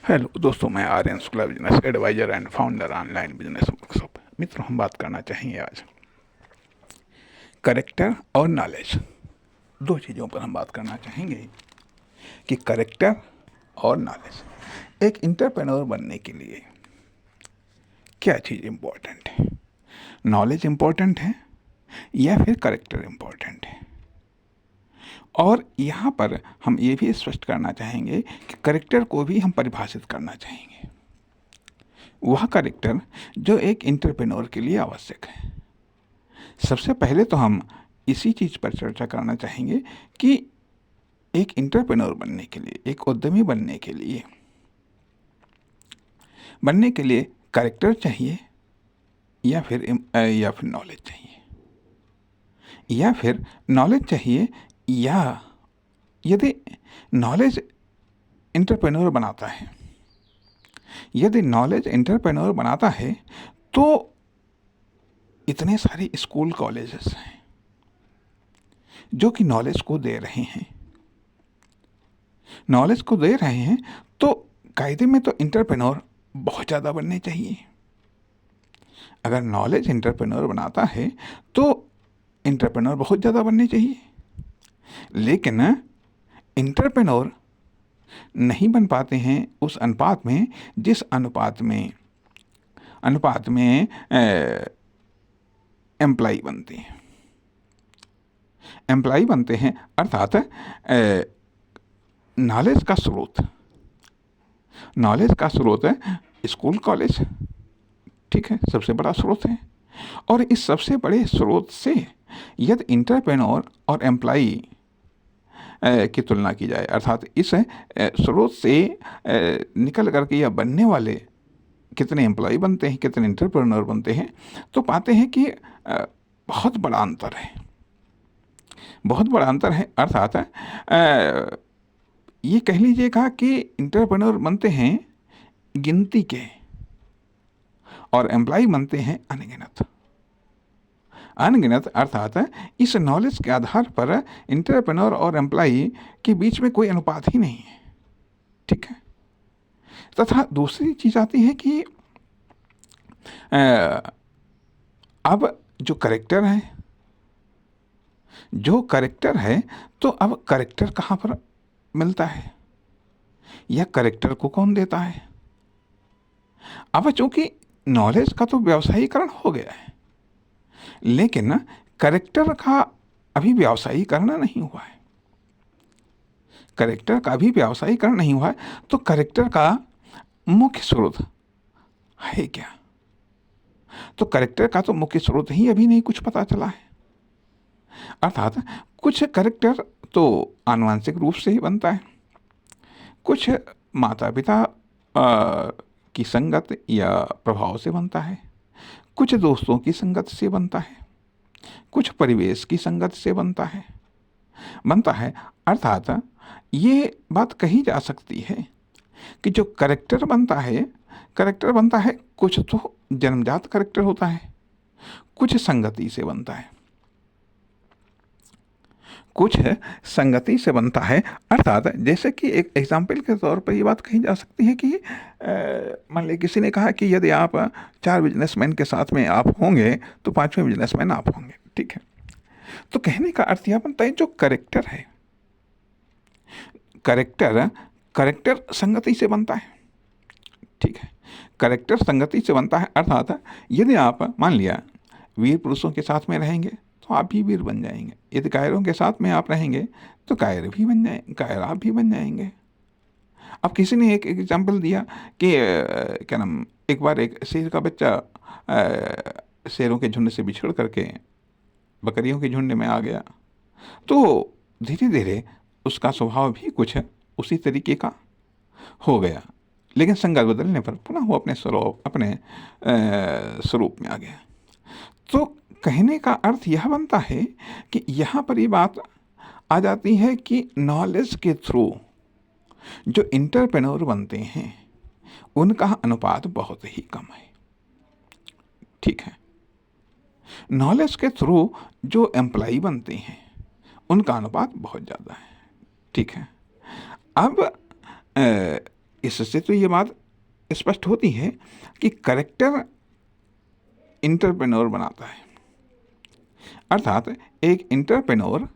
Hello दोस्तों, मैं Aryan Shukla, business advisor and founder online business workshop. मित्रों, हम बात करना चाहेंगे आज करेक्टर और नॉलेज। दो चीज़ों पर हम बात करना चाहेंगे कि करेक्टर और नॉलेज। एक इंटरप्रेन्योर बनने के लिए क्या चीज़ इम्पोर्टेंट है? नॉलेज इम्पोर्टेंट है या फिर करेक्टर इम्पोर्टेंट है? और यहाँ पर हम ये भी स्पष्ट करना चाहेंगे कि करेक्टर को भी हम परिभाषित करना चाहेंगे, वह करेक्टर जो एक इंटरप्रेन्योर के लिए आवश्यक है। सबसे पहले तो हम इसी चीज़ पर चर्चा करना चाहेंगे कि एक इंटरप्रेन्योर बनने के लिए, एक उद्यमी बनने के लिए कैरेक्टर चाहिए या फिर नॉलेज चाहिए, या फिर नॉलेज चाहिए, या यदि नॉलेज इंटरप्रेन्योर बनाता है, तो इतने सारे स्कूल कॉलेजेस हैं जो कि नॉलेज को दे रहे हैं, तो कायदे में तो इंटरप्रेन्योर बहुत ज़्यादा बनने चाहिए। अगर नॉलेज इंटरप्रेन्योर बनाता है तो इंटरप्रेन्योर बहुत ज़्यादा बनने चाहिए, लेकिन इंटरप्रेन्योर नहीं बन पाते हैं उस अनुपात में जिस अनुपात में एम्प्लॉय बनते हैं। अर्थात नॉलेज का स्रोत स्कूल कॉलेज, ठीक है, सबसे बड़ा स्रोत है। और इस सबसे बड़े स्रोत से यदि इंटरप्रेन्योर और एम्प्लॉय की तुलना की जाए, अर्थात इस स्रोत से निकल करके या बनने वाले कितने एम्प्लॉय बनते हैं, कितने इंटरप्रेन्योर बनते हैं, तो पाते हैं कि बहुत बड़ा अंतर है। अर्थात ये कह लीजिएगा कि इंटरप्रेन्योर बनते हैं गिनती के और एम्प्लॉय बनते हैं अनगिनत। अर्थात इस नॉलेज के आधार पर इंटरप्रेन्योर और एम्प्लॉय के बीच में कोई अनुपात ही नहीं है, ठीक है। तथा दूसरी चीज़ आती है कि अब जो करेक्टर है, तो अब करेक्टर कहाँ पर मिलता है या करेक्टर को कौन देता है? अब चूंकि नॉलेज का तो व्यावसायीकरण हो गया है, लेकिन करेक्टर का अभी व्यावसायीकरण नहीं हुआ है। तो करेक्टर का मुख्य स्रोत है क्या? तो करेक्टर का तो मुख्य स्रोत ही अभी नहीं कुछ पता चला है। अर्थात कुछ करेक्टर तो आनुवंशिक रूप से ही बनता है, कुछ माता पिता की संगत या प्रभाव से बनता है, कुछ दोस्तों की संगत से बनता है, कुछ परिवेश की संगत से बनता है। अर्थात ये बात कही जा सकती है कि जो करेक्टर बनता है, कुछ तो जन्मजात करेक्टर होता है, कुछ संगति से बनता है। अर्थात जैसे कि एक एग्जाम्पल के तौर पर ये बात कही जा सकती है कि मान लीजिए किसी ने कहा कि यदि आप 4 बिजनेसमैन के साथ में आप होंगे तो 5वें बिजनेसमैन आप होंगे, ठीक है। तो कहने का अर्थ यह बनता है, जो करेक्टर है, करेक्टर संगति से बनता है, ठीक है। करेक्टर संगति से बनता है। अर्थात यदि आप मान लिया वीर पुरुषों के साथ में रहेंगे तो आप भी वीर बन जाएंगे, यदि कायरों के साथ में आप रहेंगे तो कायर आप भी बन जाएंगे। अब किसी ने एक एग्जाम्पल दिया कि क्या नाम, एक बार एक शेर का बच्चा शेरों के झुंड से बिछड़ करके बकरियों के झुंड में आ गया, तो धीरे धीरे उसका स्वभाव भी कुछ उसी तरीके का हो गया, लेकिन संगत बदलने पर पुनः वो अपने स्वरूप में आ गया। तो कहने का अर्थ यह बनता है कि यहाँ पर ये बात आ जाती है कि नॉलेज के थ्रू जो इंटरप्रेन्योर बनते हैं उनका अनुपात बहुत ही कम है, ठीक है। नॉलेज के थ्रू जो एम्प्लॉय बनते हैं उनका अनुपात बहुत ज़्यादा है, ठीक है। अब इससे तो ये बात स्पष्ट होती है कि करेक्टर इंटरप्रेन्योर बनाता है, अर्थात एक इंटरप्रेन्योर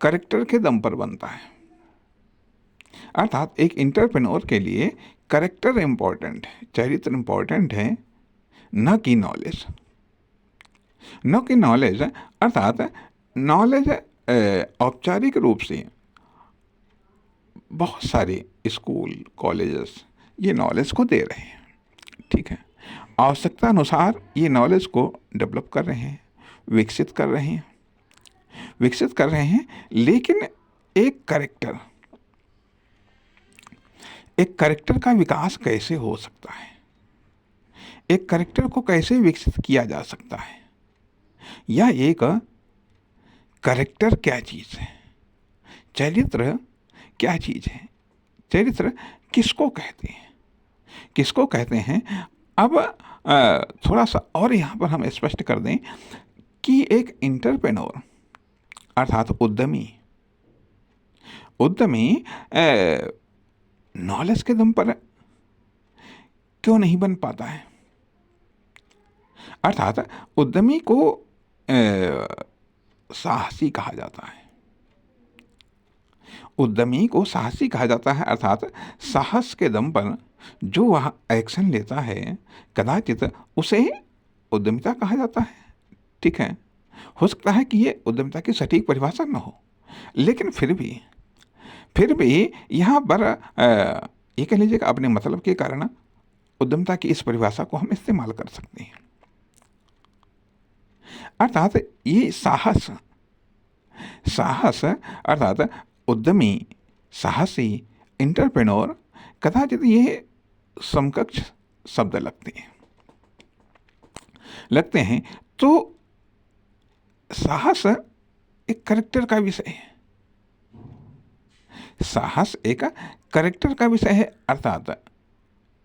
करेक्टर के दम पर बनता है। अर्थात एक इंटरप्रेन्योर के लिए करेक्टर इम्पोर्टेंट है, चरित्र इम्पोर्टेंट है, न कि नॉलेज। न कि नॉलेज अर्थात नॉलेज औपचारिक रूप से बहुत सारे स्कूल कॉलेजेस ये नॉलेज को दे रहे हैं, ठीक है, आवश्यकता अनुसार ये नॉलेज को डेवलप कर रहे हैं, विकसित कर रहे हैं, लेकिन एक करेक्टर का विकास कैसे हो सकता है, एक करेक्टर को कैसे विकसित किया जा सकता है, या एक करेक्टर क्या चीज़ है, चरित्र क्या चीज़ है, चरित्र किसको कहते हैं। अब थोड़ा सा और यहाँ पर हम स्पष्ट कर दें कि एक इंटरप्रेन्योर अर्थात उद्यमी नॉलेज के दम पर क्यों नहीं बन पाता है। अर्थात उद्यमी को साहसी कहा जाता है, उद्यमी को साहसी कहा जाता है, अर्थात साहस के दम पर जो वह एक्शन लेता है कदाचित उसे उद्यमिता कहा जाता है, ठीक है। हो सकता है कि ये उद्यमिता की सटीक परिभाषा न हो, लेकिन फिर भी यहाँ पर ये कह लीजिए कि अपने मतलब के कारण उद्यमिता की इस परिभाषा को हम इस्तेमाल कर सकते हैं। अर्थात ये साहस अर्थात उद्यमी, साहसी, इंटरप्रेन्योर कदाचित ये समकक्ष शब्द लगते हैं। तो साहस एक करेक्टर का विषय है, साहस एक करेक्टर का विषय है, अर्थात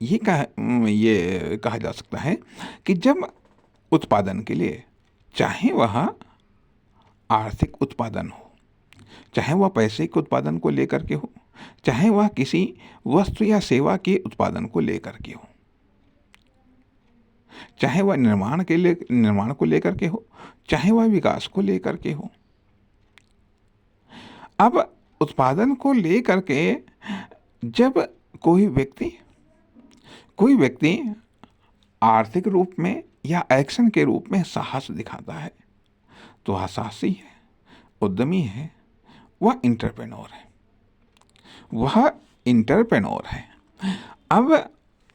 ये कहा जा सकता है कि जब उत्पादन के लिए, चाहे वह आर्थिक उत्पादन हो, चाहे वह पैसे के उत्पादन को लेकर के हो, चाहे वह किसी वस्तु या सेवा के उत्पादन को लेकर के हो, चाहे वह निर्माण को लेकर के हो, चाहे वह विकास को लेकर के हो। अब उत्पादन को लेकर के जब कोई व्यक्ति आर्थिक रूप में या एक्शन के रूप में साहस दिखाता है तो वह साहसी है, उद्यमी है, वह इंटरप्रेन्योर है। अब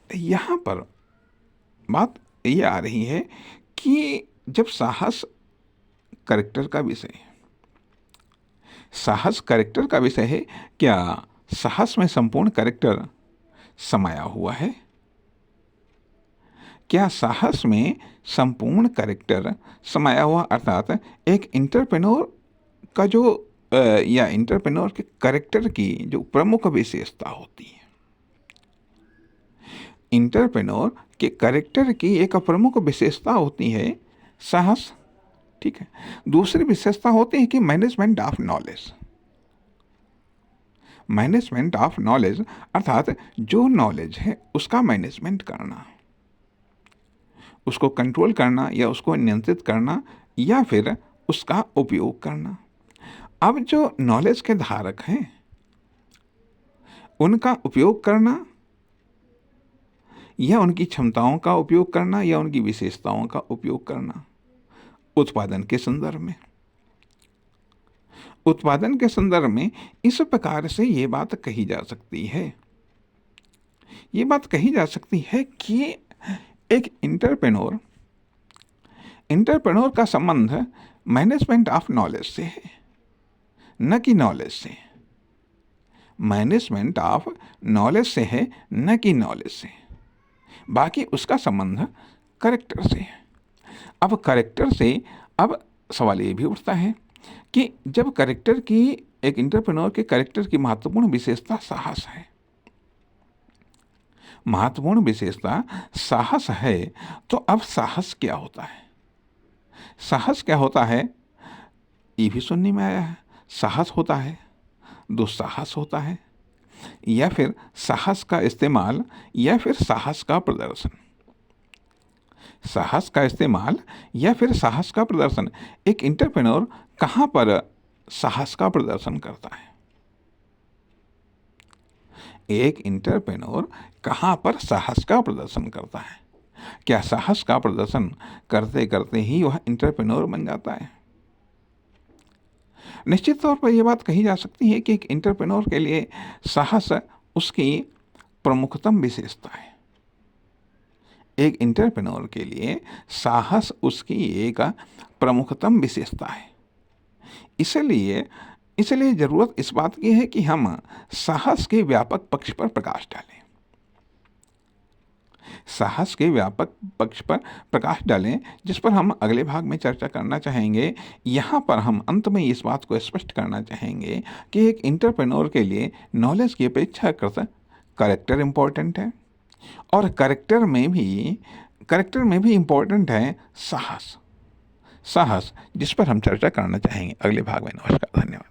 यहाँ पर बात ये आ रही है कि जब साहस करेक्टर का विषय है, क्या साहस में संपूर्ण करेक्टर समाया हुआ है? क्या साहस में संपूर्ण करेक्टर समाया हुआ, अर्थात एक इंटरप्रेन्योर का जो या इंटरप्रेन्योर के करेक्टर की जो प्रमुख विशेषता होती है, इंटरप्रेन्योर के करेक्टर की एक प्रमुख विशेषता होती है साहस, ठीक है। दूसरी विशेषता होती है कि मैनेजमेंट ऑफ नॉलेज, अर्थात जो नॉलेज है उसका मैनेजमेंट करना, उसको कंट्रोल करना या उसको नियंत्रित करना या फिर उसका उपयोग करना। अब जो नॉलेज के धारक हैं उनका उपयोग करना या उनकी क्षमताओं का उपयोग करना या उनकी विशेषताओं का उपयोग करना उत्पादन के संदर्भ में इस प्रकार से ये बात कही जा सकती है कि एक इंटरप्रेन्योर का संबंध मैनेजमेंट ऑफ नॉलेज से है, न कि नॉलेज से। मैनेजमेंट ऑफ नॉलेज से है, न कि नॉलेज से। बाकी उसका संबंध करेक्टर से है। अब करेक्टर से अब सवाल ये भी उठता है कि जब करेक्टर की, एक इंटरप्रेन्योर के करेक्टर की महत्वपूर्ण विशेषता साहस है, महत्वपूर्ण विशेषता साहस है, तो अब साहस क्या होता है? साहस क्या होता है ये भी सुनने में आया है। साहस होता है, दुस्साहस होता है, या फिर साहस का इस्तेमाल या फिर साहस का प्रदर्शन। साहस का इस्तेमाल या फिर साहस का प्रदर्शन। एक एंटरप्रेन्योर कहाँ पर साहस का प्रदर्शन करता है? एक एंटरप्रेन्योर कहाँ पर साहस का प्रदर्शन करता है? क्या साहस का प्रदर्शन करते करते ही वह एंटरप्रेन्योर बन जाता है? निश्चित तौर पर यह बात कही जा सकती है कि एक एंटरप्रेन्योर के लिए साहस उसकी प्रमुखतम विशेषता है। एक एंटरप्रेन्योर के लिए साहस उसकी एक प्रमुखतम विशेषता है। इसलिए इसलिए ज़रूरत इस बात की है कि हम साहस के व्यापक पक्ष पर प्रकाश डालें। साहस के व्यापक पक्ष पर प्रकाश डालें, जिस पर हम अगले भाग में चर्चा करना चाहेंगे। यहाँ पर हम अंत में इस बात को स्पष्ट करना चाहेंगे कि एक एंटरप्रेन्योर के लिए नॉलेज की अपेक्षा करेक्टर इम्पोर्टेंट है, और करेक्टर में भी इम्पोर्टेंट है साहस। जिस पर हम चर्चा करना चाहेंगे अगले भाग में। नमस्कार, धन्यवाद।